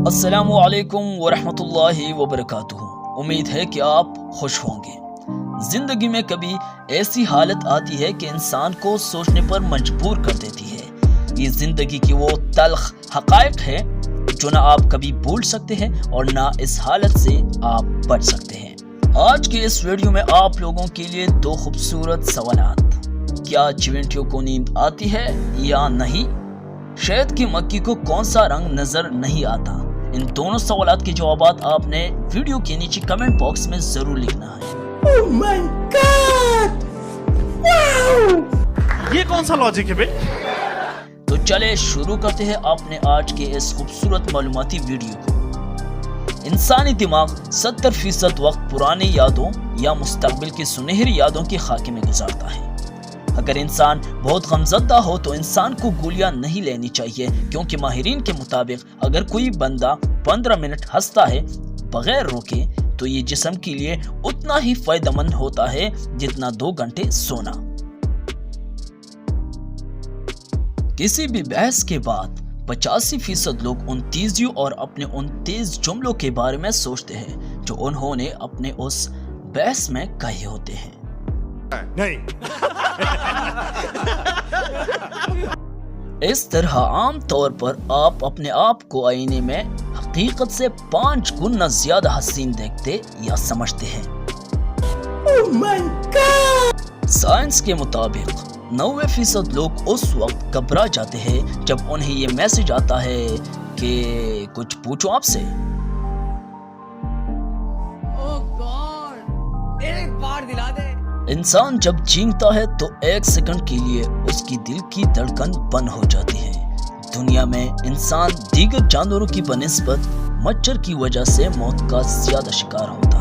अस्सलामु अलैकुम वरहमतुल्लाहि वबरकातुहू। उम्मीद है कि आप खुश होंगे। जिंदगी में कभी ऐसी हालत आती है कि इंसान को सोचने पर मजबूर कर देती है। ये जिंदगी की वो तल्ख हकायक है जो ना आप कभी भूल सकते हैं और ना इस हालत से आप बच सकते हैं। आज के इस वीडियो में आप लोगों के लिए दो खूबसूरत सवालात। क्या चिवंटियों को नींद आती है या नहीं? शहद की मक्खी को कौन सा रंग नजर नहीं आता? इन दोनों सवालात के जवाब आपने वीडियो के नीचे कमेंट बॉक्स में जरूर लिखना है। Oh my God! Wow! ये कौन सा लॉजिक है बे? तो चले शुरू करते हैं अपने आज के इस खूबसूरत मालूमाती वीडियो को। इंसानी दिमाग 70% वक्त पुरानी यादों या मुस्तकबिल की सुनहरी यादों के खाके में गुजारता है। अगर इंसान बहुत गमज़दा हो तो इंसान को गोलियां नहीं लेनी चाहिए, क्योंकि माहिरीन के मुताबिक अगर कोई बंदा 15 मिनट हंसता है बगैर रोके तो ये जिस्म के लिए उतना ही फायदेमंद होता है जितना 2 घंटे सोना। किसी भी बहस के बाद 85% लोग उन तेजियों और अपने उन तेज जुमलों के बारे में सोचते हैं जो उन्होंने अपने उस बहस में कहे होते हैं। नहीं। इस तरह आम तौर पर आप अपने आप को आईने में हकीकत से 5 गुना ज्यादा हसीन देखते या समझते हैं। Oh my God! साइंस के मुताबिक 90% लोग उस वक्त घबरा जाते हैं जब उन्हें ये मैसेज आता है कि कुछ पूछो आपसे। Oh God! एक बार दिला दे। इंसान जब चीखता है तो 1 सेकंड के लिए उसकी दिल की धड़कन बंद हो जाती है। दुनिया में इंसान दीगर जानवरों की बनिस्बत मच्छर की वजह से मौत का ज्यादा शिकार होता है।